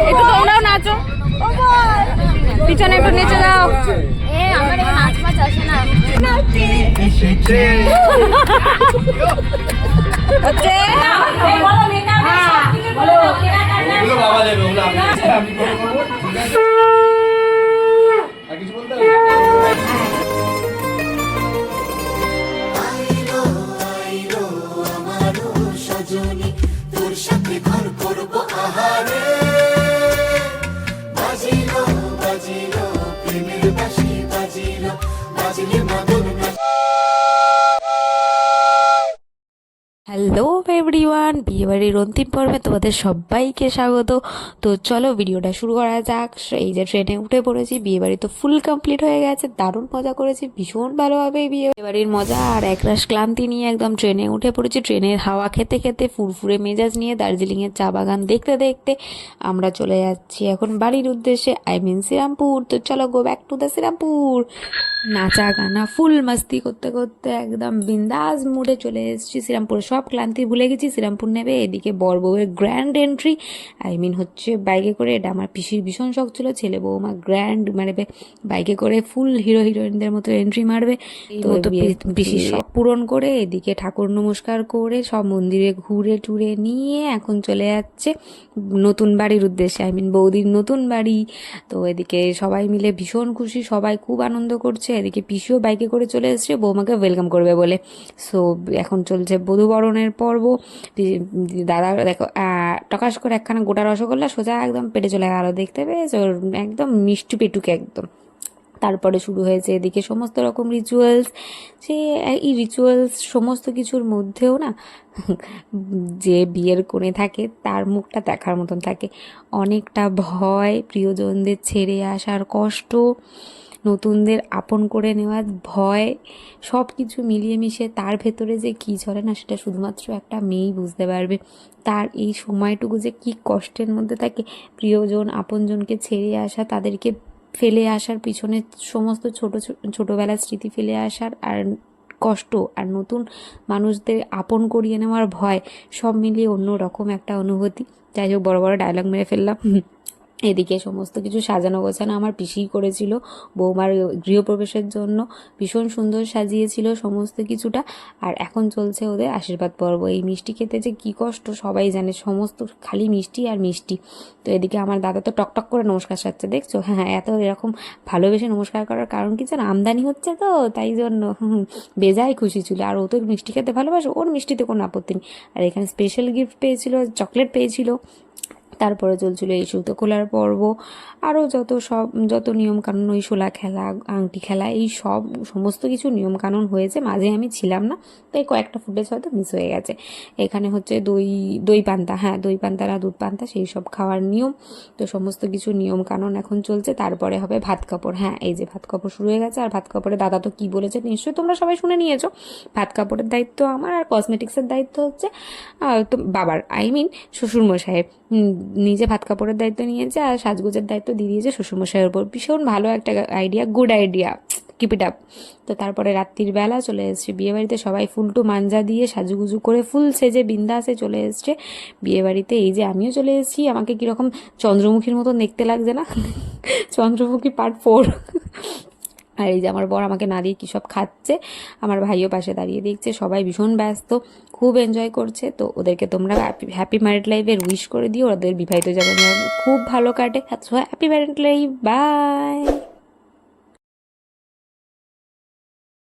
একটু তোমরাও নাচো, পিছনে একটু নেচে দাও। আমার নাচ মাছ আসে না। হচ্ছে তোর সাথে ঘর করবো আহারে, বাজিলো বাজিলো প্রেমের বাঁশি, বাজিলো বাজিলে মদন। হ্যালো এভরিওয়ান, বিয়েবাড়ির অন্তিম পর্বে তোমাদের সবাইকে স্বাগত। তো চলো ভিডিওটা শুরু করা যাক। এই যে ট্রেনে উঠে পড়েছি, বিয়েবাড়ি তো ফুল কমপ্লিট হয়ে গেছে, দারুণ মজা করেছি, ভীষণ ভালোভাবে বিয়েবাড়ির মজা আর একরাশ ক্লান্তি নিয়ে একদম ট্রেনে উঠে পড়েছি। ট্রেনের হাওয়া খেতে খেতে, ফুরফুরে মেজাজ নিয়ে, দার্জিলিংয়ের চা বাগান দেখতে দেখতে আমরা চলে যাচ্ছি এখন বাড়ির উদ্দেশ্যে, আই মিন শ্রীরামপুর। তো চলো go back to the Serampore. নাচা গানা ফুল মাস্তি করতে করতে একদম বিন্দাস মুডে চলে এসেছি শ্রীরামপুর। সব ক্লান্তি ভুলে গেছি, শ্রীরামপুর নেবে। এদিকে বর বউয়ের গ্র্যান্ড এন্ট্রি, আই মিন হচ্ছে বাইকে করে। এটা আমার পিসির ভীষণ শখ ছিল, ছেলে বউ মা গ্র্যান্ড মানে বাইকে করে ফুল হিরো হিরোইনদের মতো এন্ট্রি মারবে। তো পিসির শখ পূরণ করে এদিকে ঠাকুর নমস্কার করে সব মন্দিরে ঘুরে টুরে নিয়ে এখন চলে যাচ্ছে নতুন বাড়ির উদ্দেশ্যে, আই মিন বৌদির নতুন বাড়ি। তো এদিকে সবাই মিলে ভীষণ খুশি, সবাই খুব আনন্দ করছে। এদিকে পিসিও বাইকে করে চলে এসেছে বৌমাকে ওয়েলকাম করবে বলে। সো এখন চলছে বধূবরণের পর্ব। দাদা দেখো টকাশ করে একখানা গোটা রসগোল্লা সোজা একদম পেটে চলে গেল, দেখতে পেয়েছ, একদম মিষ্টি পেটুকে একদম। তারপরে শুরু হয়েছে এদিকে সমস্ত রকম রিচুয়ালস। সে এই রিচুয়ালস সমস্ত কিছুর মধ্যেও না যে বিয়ের কোণে থাকে তার মুখটা দেখার মতন থাকে। অনেকটা ভয়, প্রিয়জনদের ছেড়ে আসার কষ্ট, নতুনদের আপন করে নেওয়ার ভয়, সব কিছু মিলিয়ে মিশে তার ভেতরে যে কী চলে না, সেটা শুধুমাত্র একটা মেয়েই বুঝতে পারবে। তার এই সময়টুকু যে কী কষ্টের মধ্যে থাকে, প্রিয়জন আপনজনকে ছেড়ে আসা, তাদেরকে ফেলে আসার পিছনে সমস্ত ছোটোবেলার স্মৃতি ফেলে আসার আর কষ্ট, আর নতুন মানুষদের আপন করিয়ে নেওয়ার ভয়, সব মিলিয়ে অন্য রকম একটা অনুভূতি। যাই হোক, বড় বড় ডায়লগ মেরে ফেললাম। এদিকে সমস্ত কিছু সাজানো গোছানো আমার পিসিই করেছিল বৌমার গৃহপ্রবেশের জন্য, ভীষণ সুন্দর সাজিয়েছিল সমস্ত কিছুটা। আর এখন চলছে ওদের আশীর্বাদ পর্ব। এই মিষ্টি খেতে যে কী কষ্ট সবাই জানে, সমস্ত খালি মিষ্টি আর মিষ্টি। তো এদিকে আমার দাদা তো টকটক করে নমস্কার সারছে, দেখছো? হ্যাঁ, এত এরকম ভালোবেসে নমস্কার করার কারণ কি জানো? আমদানি হচ্ছে তো, তাই জন্য বেজায় খুশি ছিল। আর ও তো মিষ্টি খেতে ভালোবাসে, ওর মিষ্টিতে কোনো আপত্তি নেই। আর এখানে স্পেশাল গিফট পেয়েছিল, চকলেট পেয়েছিল। তারপরে চলছিল এই সুতো খোলার পর্ব, আরও যত নিয়মকানুন, ওই শোলা খেলা, আংটি খেলা, এই সমস্ত কিছু নিয়মকানুন হয়েছে। মাঝে আমি ছিলাম না, তাই কয়েকটা ফুটেজ হয়তো মিস হয়ে গেছে। এখানে হচ্ছে দই পান্তা, হ্যাঁ দই পান্তা না দুধ পান্তা, সেই সব খাওয়ার নিয়ম। তো সমস্ত কিছু নিয়মকানুন এখন চলছে। তারপরে হবে ভাত কাপড়। হ্যাঁ, এই যে ভাত কাপড় শুরু হয়ে গেছে। আর ভাত কাপড়ে দাদা তো কী বলেছে নিশ্চয়ই তোমরা সবাই শুনে নিয়েছো। ভাত কাপড়ের দায়িত্ব আমার, আর কসমেটিক্সের দায়িত্ব হচ্ছে তো বাবার, আই মিন শ্বশুরমশাইয়ের। নিজে ভাত কাপড়ের দায়িত্ব নিয়েছে আর সাজগোজের দায়িত্ব দিয়ে দিয়েছে শ্বশুরমশাইয়ের উপর। ভীষণ ভালো একটা idea, good idea, keep it up. তো তারপরে রাত্রির বেলা চলে এসছে বিয়েবাড়িতে, সবাই ফুলটু মাঞ্জা দিয়ে সাজুগুজু করে ফুল সেজে বিন্দাসে চলে এসছে বিয়েবাড়িতে। এই যে আমিও চলে এসেছি, আমাকে কীরকম চন্দ্রমুখীর মতন দেখতে লাগছে না? চন্দ্রমুখী পার্ট 4। আর এই যে আমার বর আমাকে না দিয়ে কী সব খাচ্ছে, আমার ভাইও পাশে দাঁড়িয়ে দেখছে। সবাই ভীষণ ব্যস্ত, খুব এনজয় করছে। তো ওদেরকে তোমরা হ্যাপি ম্যারিড লাইফের উইশ করে দিও, ওদের বিবাহিত জীবন খুব ভালো কাটে। Happy married life, by.